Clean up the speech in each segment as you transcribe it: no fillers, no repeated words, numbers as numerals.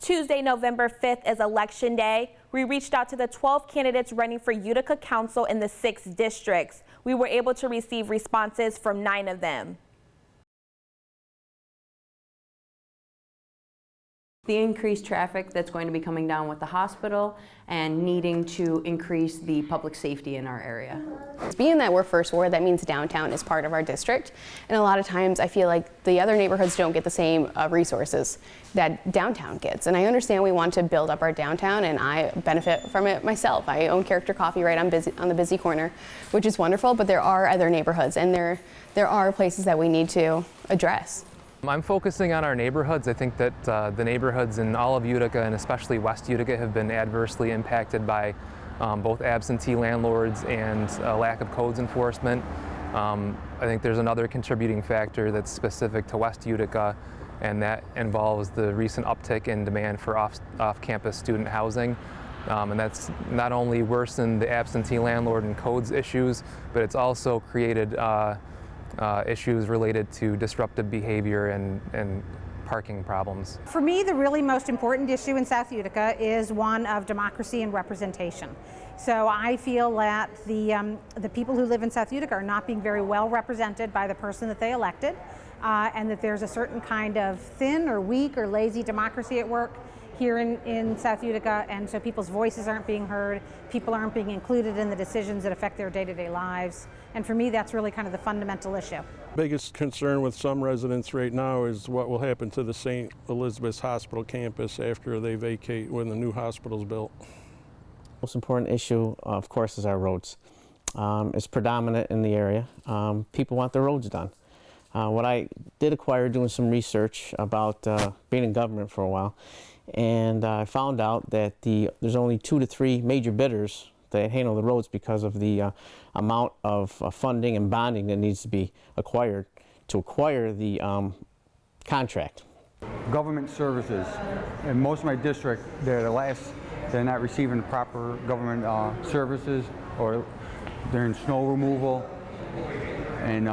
Tuesday, November 5th is Election Day. We reached out to the 12 candidates running for Utica Council in the 6 districts. We were able to receive responses from 9 of them. The increased traffic that's going to be coming down with the hospital and needing to increase the public safety in our area. Being that we're first ward, that means downtown is part of our district. And a lot of times I feel like the other neighborhoods don't get the same resources that downtown gets. And I understand we want to build up our downtown, and I benefit from it myself. I own Character Coffee right on the busy corner, which is wonderful, but there are other neighborhoods, and there are places that we need to address. I'm focusing on our neighborhoods. I think that the neighborhoods in all of Utica, and especially West Utica, have been adversely impacted by both absentee landlords and lack of codes enforcement. I think there's another contributing factor that's specific to West Utica, and that involves the recent uptick in demand for off-campus student housing. And that's not only worsened the absentee landlord and codes issues, but it's also created issues related to disruptive behavior and parking problems. For me, the really most important issue in South Utica is one of democracy and representation. So I feel that the people who live in South Utica are not being very well represented by the person that they elected, and that there's a certain kind of thin or weak or lazy democracy at work here in South Utica, and so people's voices aren't being heard, people aren't being included in the decisions that affect their day-to-day lives. And for me, that's really kind of the fundamental issue. Biggest concern with some residents right now is what will happen to the St. Elizabeth's Hospital campus after they vacate when the new hospital's built. Most important issue, of course, is our roads. It's predominant in the area. People want their roads done. What I did acquire doing some research about being in government for a while, and I found out that there's only 2 to 3 major bidders that handle the roads because of the amount of funding and bonding that needs to be acquired to acquire the contract. Government services. In most of my district, they're not receiving proper government services, or they're in snow removal and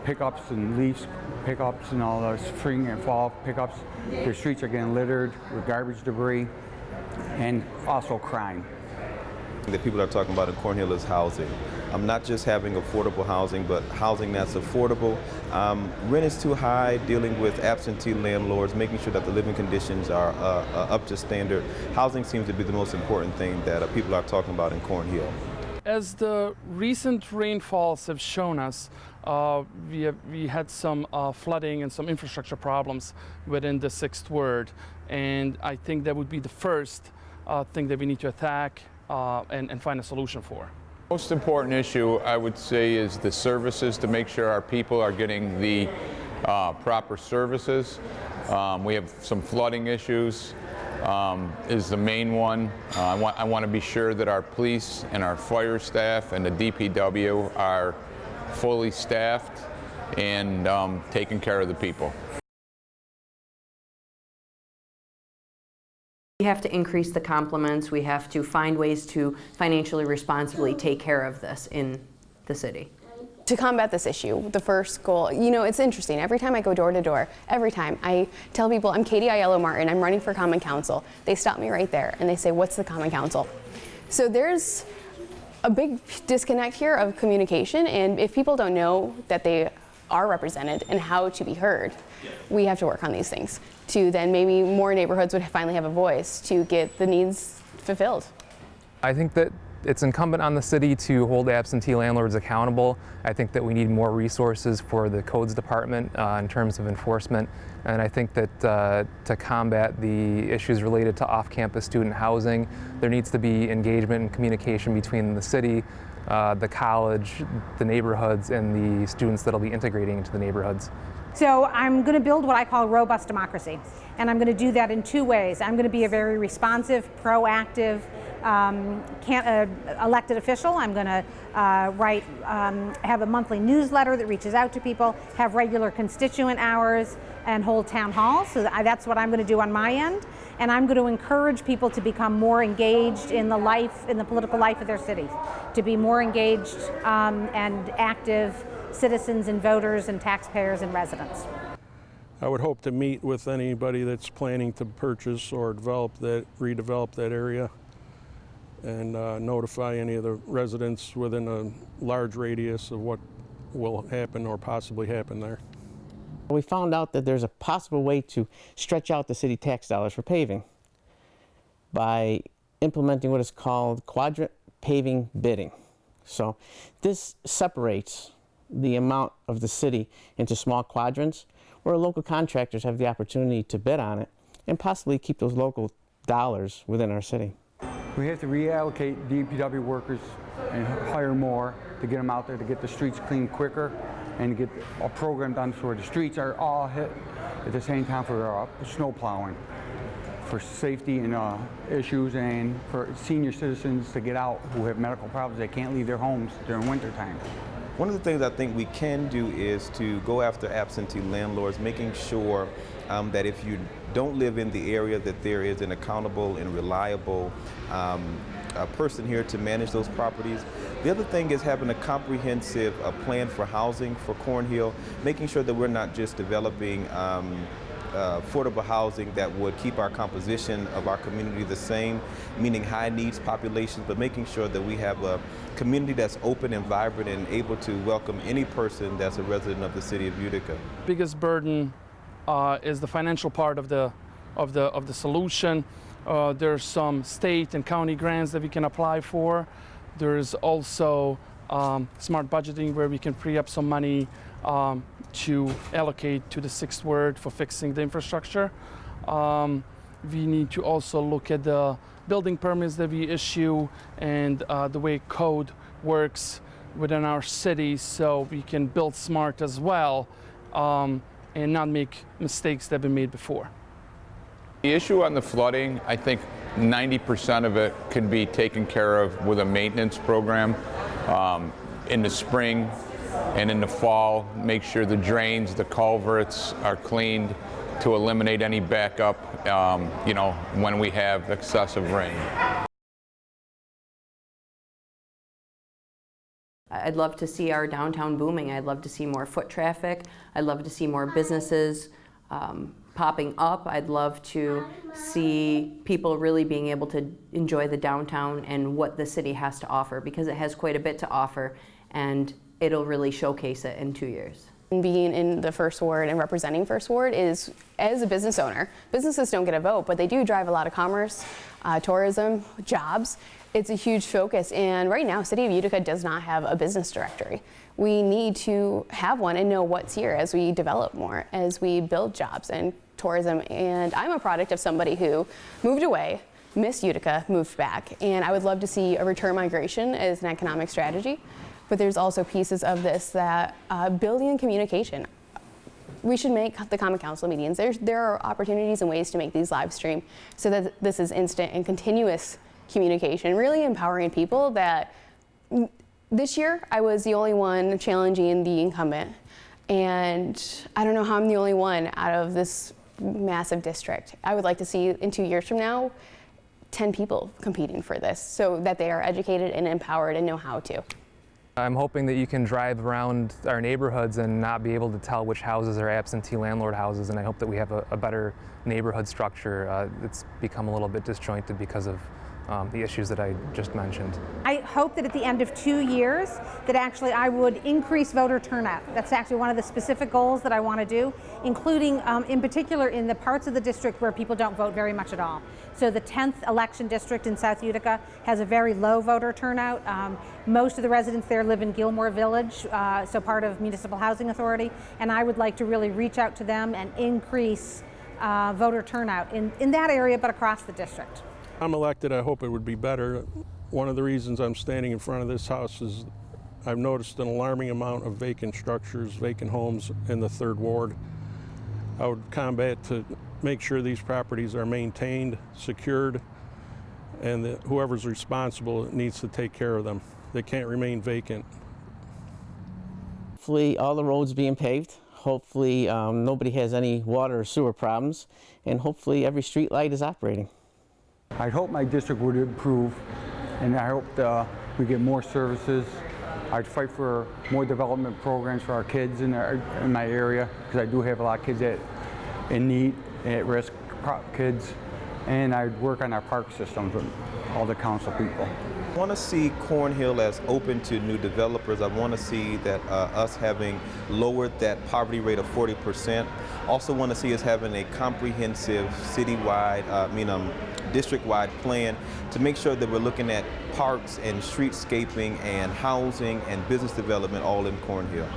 pickups and leaf pickups and all those spring and fall pickups. Their streets are getting littered with garbage debris and also crime. That people are talking about in Cornhill is housing. Not just having affordable housing, but housing that's affordable. Rent is too high, dealing with absentee landlords, making sure that the living conditions are up to standard. Housing seems to be the most important thing that people are talking about in Cornhill. As the recent rainfalls have shown us, we had some flooding and some infrastructure problems within the 6th ward, and I think that would be the first thing that we need to attack and find a solution for. Most important issue, I would say, is the services, to make sure our people are getting the proper services. We have some flooding issues is the main one. I want to be sure that our police and our fire staff and the DPW are fully staffed and taking care of the people. We have to increase the complements. We have to find ways to financially responsibly take care of this in the city. To combat this issue, the first goal, it's interesting. Every time I go door to door, every time I tell people, I'm Katie Aiello Martin, I'm running for Common Council. They stop me right there and they say, what's the Common Council? So there's a big disconnect here of communication, and if people don't know that they are represented and how to be heard, we have to work on these things to then maybe more neighborhoods would finally have a voice to get the needs fulfilled. I think that it's incumbent on the city to hold absentee landlords accountable. I think that we need more resources for the codes department in terms of enforcement. And I think that to combat the issues related to off-campus student housing, there needs to be engagement and communication between the city, the college, the neighborhoods, and the students that'll be integrating into the neighborhoods. So I'm going to build what I call robust democracy, and I'm going to do that in 2 ways. I'm going to be a very responsive, proactive elected official. I'm going to have a monthly newsletter that reaches out to people, have regular constituent hours, and hold town halls. So that's what I'm going to do on my end. And I'm going to encourage people to become more engaged in the political life of their cities, to be more engaged and active citizens and voters and taxpayers and residents. I would hope to meet with anybody that's planning to purchase or redevelop that area, and notify any of the residents within a large radius of what will happen or possibly happen there. We found out that there's a possible way to stretch out the city tax dollars for paving by implementing what is called quadrant paving bidding. So this separates the amount of the city into small quadrants where local contractors have the opportunity to bid on it and possibly keep those local dollars within our city. We have to reallocate DPW workers and hire more to get them out there to get the streets cleaned quicker and get a program done so the streets are all hit at the same time for snow plowing, for safety and issues, and for senior citizens to get out who have medical problems. They can't leave their homes during winter time. One of the things I think we can do is to go after absentee landlords, making sure that if you don't live in the area, that there is an accountable and reliable person here to manage those properties. The other thing is having a comprehensive plan for housing for Cornhill, making sure that we're not just developing affordable housing that would keep our composition of our community the same, meaning high needs populations, but making sure that we have a community that's open and vibrant and able to welcome any person that's a resident of the city of Utica. Biggest burden is the financial part of the solution. There's some state and county grants that we can apply for. There's also smart budgeting where we can free up some money to allocate to the 6th ward for fixing the infrastructure. We need to also look at the building permits that we issue and the way code works within our city, so we can build smart as well and not make mistakes that have been made before. The issue on the flooding, I think 90% of it can be taken care of with a maintenance program. In the spring and in the fall, make sure the drains, the culverts are cleaned to eliminate any backup, when we have excessive rain. I'd love to see our downtown booming. I'd love to see more foot traffic. I'd love to see more businesses popping up. I'd love to see people really being able to enjoy the downtown and what the city has to offer, because it has quite a bit to offer, and it'll really showcase it in 2 years. Being in the 1st ward and representing 1st ward is, as a business owner, businesses don't get a vote, but they do drive a lot of commerce, tourism, jobs. It's a huge focus, and right now, City of Utica does not have a business directory. We need to have one and know what's here as we develop more, as we build jobs and tourism. And I'm a product of somebody who moved away, missed Utica, moved back, and I would love to see a return migration as an economic strategy. But there's also pieces of this that building and communication. We should make the Common Council meetings. There are opportunities and ways to make these live stream so that this is instant and continuous communication, really empowering people. That this year I was the only one challenging the incumbent, and I don't know how I'm the only one out of this massive district. I would like to see in 2 years from now 10 people competing for this so that they are educated and empowered and know how to. I'm hoping that you can drive around our neighborhoods and not be able to tell which houses are absentee landlord houses, and I hope that we have a better neighborhood structure. It's become a little bit disjointed because of the issues that I just mentioned. I hope that at the end of 2 years that actually I would increase voter turnout. That's actually one of the specific goals that I want to do, including in particular in the parts of the district where people don't vote very much at all. So the 10th election district in South Utica has a very low voter turnout. Most of the residents there live in Gilmore Village, so part of Municipal Housing Authority, and I would like to really reach out to them and increase voter turnout in that area, but across the district. I'm elected, I hope it would be better. One of the reasons I'm standing in front of this house is I've noticed an alarming amount of vacant structures, vacant homes in the 3rd ward. I would combat to make sure these properties are maintained, secured, and that whoever's responsible needs to take care of them. They can't remain vacant. Hopefully all the roads being paved. Hopefully nobody has any water or sewer problems, and hopefully every street light is operating. I hope my district would improve, and I hope we get more services. I'd fight for more development programs for our kids in my area, because I do have a lot of kids that in need, at-risk kids, and I'd work on our park systems with all the council people. I want to see Cornhill as open to new developers. I want to see that us having lowered that poverty rate of 40%. Also want to see us having a comprehensive citywide, district-wide plan to make sure that we're looking at parks and streetscaping and housing and business development all in Cornhill.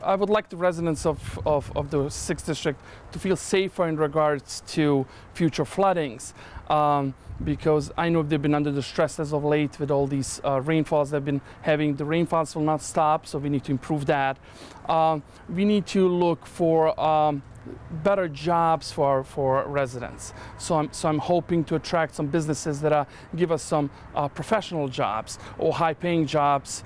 I would like the residents of the 6th District to feel safer in regards to future floodings, because I know they've been under the stress as of late with all these rainfalls they've been having. The rainfalls will not stop, so we need to improve that. We need to look for better jobs for residents. So I'm hoping to attract some businesses that give us some professional jobs or high-paying jobs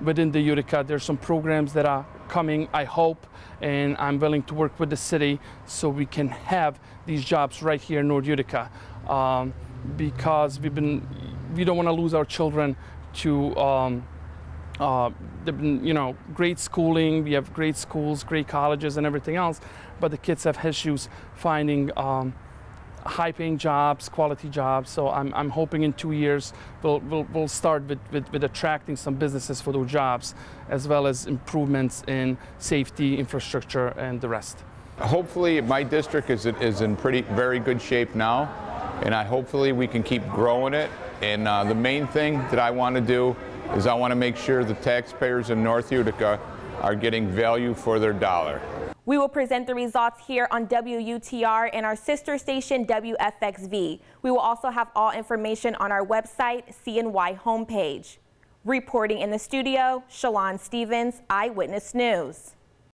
within the Utica. There's some programs that are coming, I hope, and I'm willing to work with the city so we can have these jobs right here in North Utica, because we don't want to lose our children to they've been, great schooling, we have great schools, great colleges and everything else, but the kids have issues finding high-paying jobs, quality jobs. So I'm hoping in 2 years we'll start with attracting some businesses for those jobs, as well as improvements in safety, infrastructure, and the rest. Hopefully my district is in very good shape now, and hopefully we can keep growing it. And the main thing that I want to do is I want to make sure the taxpayers in North Utica are getting value for their dollar. We will present the results here on WUTR and our sister station WFXV. We will also have all information on our website, CNY homepage. Reporting in the studio, Shalon Stevens, Eyewitness News.